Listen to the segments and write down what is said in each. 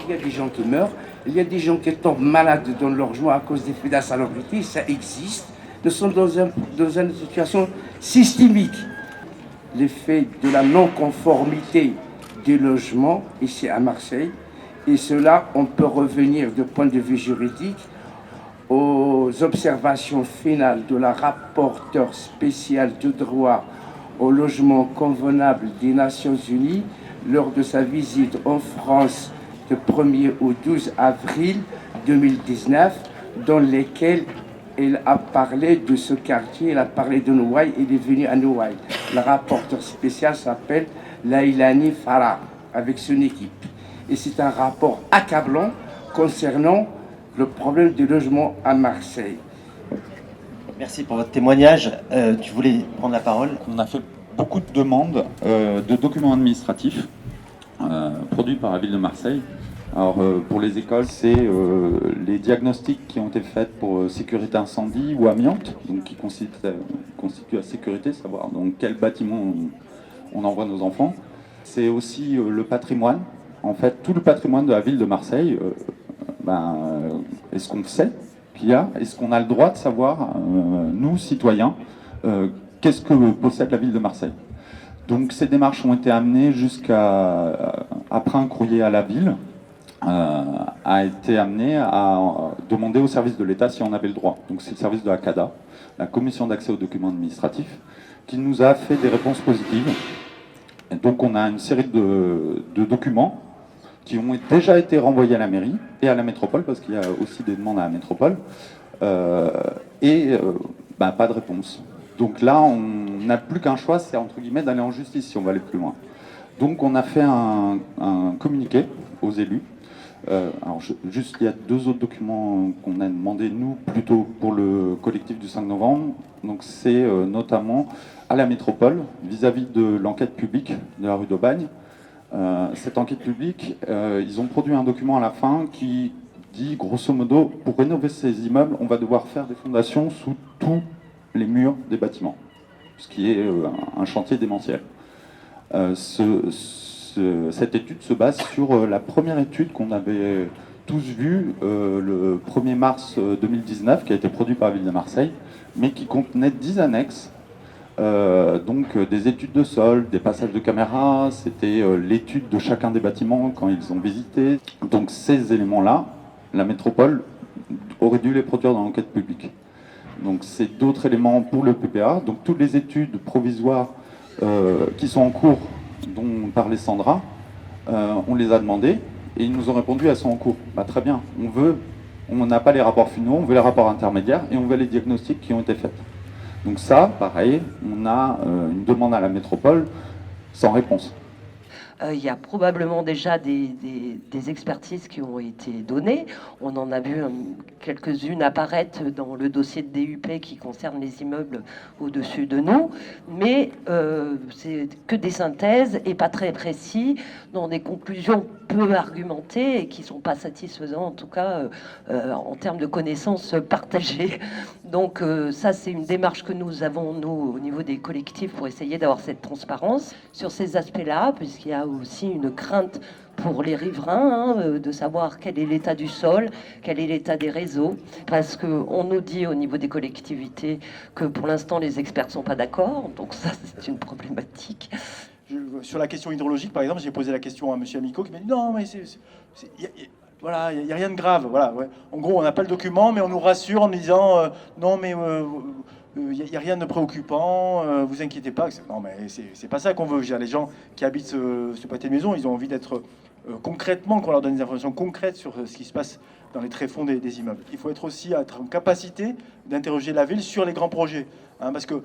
il y a des gens qui meurent, il y a des gens qui tombent malades dans leur logement à cause des faits d'insalubrité, ça existe. Nous sommes dans une situation systémique. L'effet de la non-conformité des logements ici à Marseille, et cela, on peut revenir du point de vue juridique aux observations finales de la rapporteure spéciale de droit au logement convenable des Nations Unies lors de sa visite en France du 1er au 12 avril 2019, dans lesquelles elle a parlé de ce quartier, elle a parlé de Nouaille, elle est venue à Nouaille. La rapporteure spéciale s'appelle Lailani Farah, avec son équipe. Et c'est un rapport accablant concernant le problème du logement à Marseille. Merci pour votre témoignage. Tu voulais prendre la parole? On a fait beaucoup de demandes de documents administratifs produits par la ville de Marseille. Alors pour les écoles, c'est les diagnostics qui ont été faits pour sécurité incendie ou amiante, donc qui constituent la sécurité, savoir dans quel bâtiment on envoie nos enfants. C'est aussi le patrimoine. En fait, tout le patrimoine de la ville de Marseille, est-ce qu'on sait qu'il y a, est-ce qu'on a le droit de savoir, nous, citoyens, qu'est-ce que possède la ville de Marseille. Donc ces démarches ont été amenées après un courrier à la ville, a été amené à demander au service de l'État si on avait le droit. Donc c'est le service de la CADA, la Commission d'accès aux documents administratifs, qui nous a fait des réponses positives. Et donc on a une série de documents qui ont déjà été renvoyés à la mairie et à la métropole, parce qu'il y a aussi des demandes à la métropole, pas de réponse. Donc là, on n'a plus qu'un choix, c'est entre guillemets d'aller en justice si on veut aller plus loin. Donc on a fait un communiqué aux élus. Juste, il y a 2 autres documents qu'on a demandé, nous, plutôt pour le collectif du 5 novembre. Donc c'est notamment à la métropole, vis-à-vis de l'enquête publique de la rue d'Aubagne. Cette enquête publique, ils ont produit un document à la fin qui dit, grosso modo, pour rénover ces immeubles, on va devoir faire des fondations sous tous les murs des bâtiments, ce qui est un chantier démentiel. Cette étude se base sur la première étude qu'on avait tous vue le 1er mars 2019, qui a été produite par la ville de Marseille, mais qui contenait 10 annexes, donc des études de sol, des passages de caméras, c'était l'étude de chacun des bâtiments quand ils ont visité. Donc ces éléments-là, la métropole aurait dû les produire dans l'enquête publique. Donc c'est d'autres éléments pour le PPA. Donc toutes les études provisoires qui sont en cours, dont parlait Sandra, on les a demandées et ils nous ont répondu elles sont en cours. Très bien, on n'a pas les rapports finaux, on veut les rapports intermédiaires et on veut les diagnostics qui ont été faits. Donc ça, pareil, on a une demande à la métropole sans réponse. Il y a probablement déjà des expertises qui ont été données. On en a vu quelques-unes apparaître dans le dossier de DUP qui concerne les immeubles au-dessus de nous, mais c'est que des synthèses et pas très précis, dans des conclusions peu argumentées et qui ne sont pas satisfaisantes, en tout cas en termes de connaissances partagées. Donc ça, c'est une démarche que nous avons, nous, au niveau des collectifs, pour essayer d'avoir cette transparence sur ces aspects-là, puisqu'il y a aussi une crainte pour les riverains, de savoir quel est l'état du sol, quel est l'état des réseaux, parce qu'on nous dit au niveau des collectivités que pour l'instant les experts ne sont pas d'accord, donc ça c'est une problématique. Sur la question hydrologique, par exemple, j'ai posé la question à M. Amico qui m'a dit non, mais voilà, il n'y a rien de grave. Voilà, ouais. En gros, on n'a pas le document, mais on nous rassure en nous disant non, mais il n'y a rien de préoccupant, vous inquiétez pas. Non, mais c'est pas ça qu'on veut. Les gens qui habitent ce pâté de maison, ils ont envie d'être concrètement, qu'on leur donne des informations concrètes sur ce qui se passe dans les tréfonds des immeubles. Il faut être en capacité d'interroger la ville sur les grands projets. Parce que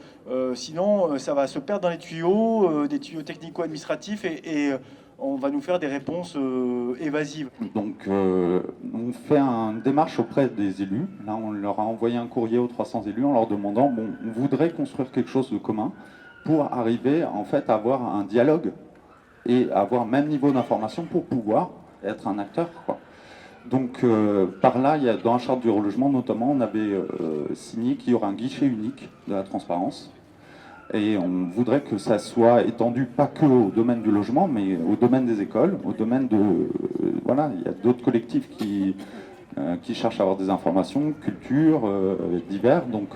sinon, ça va se perdre dans les tuyaux, des tuyaux technico-administratifs et on va nous faire des réponses évasives. Donc, on fait une démarche auprès des élus. Là, on leur a envoyé un courrier aux 300 élus en leur demandant, on voudrait construire quelque chose de commun pour arriver, en fait, à avoir un dialogue et avoir le même niveau d'information pour pouvoir être un acteur, quoi. Donc, par là, dans la charte du relogement, notamment, on avait signé qu'il y aurait un guichet unique de la transparence Et on voudrait que ça soit étendu pas que au domaine du logement, mais au domaine des écoles, au domaine de... voilà, il y a d'autres collectifs qui cherchent à avoir des informations, culture, divers. Donc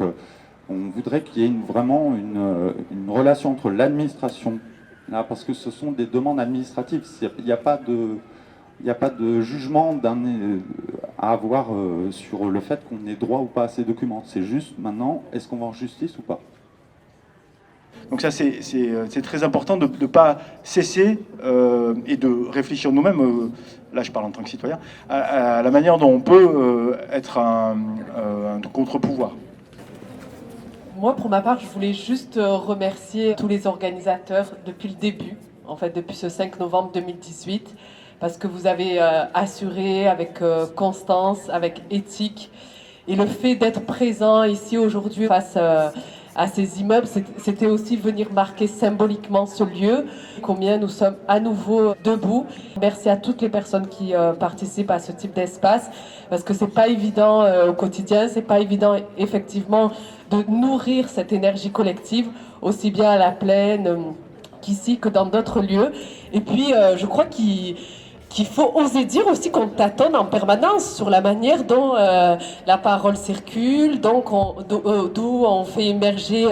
on voudrait qu'il y ait vraiment une relation entre l'administration, là, parce que ce sont des demandes administratives. Il n'y a pas de jugement à avoir sur le fait qu'on ait droit ou pas à ces documents. C'est juste maintenant, est-ce qu'on va en justice ou pas? Donc ça, c'est très important de ne pas cesser et de réfléchir nous-mêmes, là je parle en tant que citoyen, à la manière dont on peut être un contre-pouvoir. Moi, pour ma part, je voulais juste remercier tous les organisateurs depuis le début, en fait, depuis ce 5 novembre 2018, parce que vous avez assuré avec constance, avec éthique, et le fait d'être présent ici aujourd'hui face à ces immeubles, c'était aussi venir marquer symboliquement ce lieu, combien nous sommes à nouveau debout. Merci à toutes les personnes qui participent à ce type d'espace, parce que c'est pas évident au quotidien, c'est pas évident effectivement de nourrir cette énergie collective, aussi bien à la Plaine qu'ici que dans d'autres lieux. Et puis je crois qu'il faut oser dire aussi qu'on tâtonne en permanence sur la manière dont la parole circule, donc d'où on fait émerger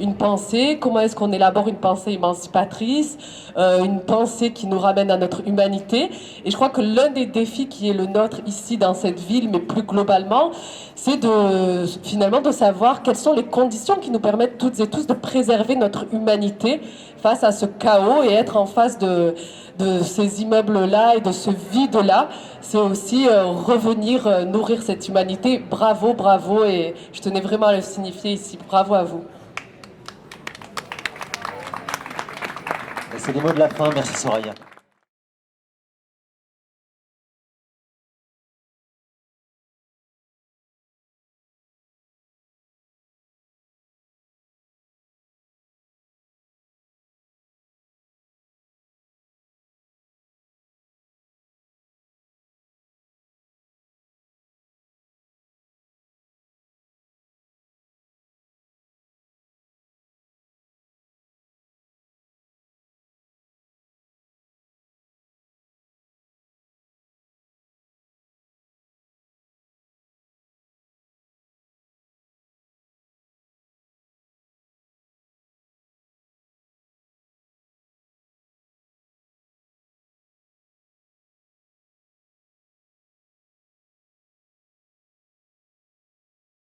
une pensée, comment est-ce qu'on élabore une pensée émancipatrice, une pensée qui nous ramène à notre humanité. Et je crois que l'un des défis qui est le nôtre ici dans cette ville, mais plus globalement, c'est finalement de savoir quelles sont les conditions qui nous permettent toutes et tous de préserver notre humanité face à ce chaos et être en face de ces immeubles-là et de ce vide-là. C'est aussi revenir nourrir cette humanité. Bravo, bravo, et je tenais vraiment à le signifier ici. Bravo à vous. C'est les mots de la fin. Merci Soraya.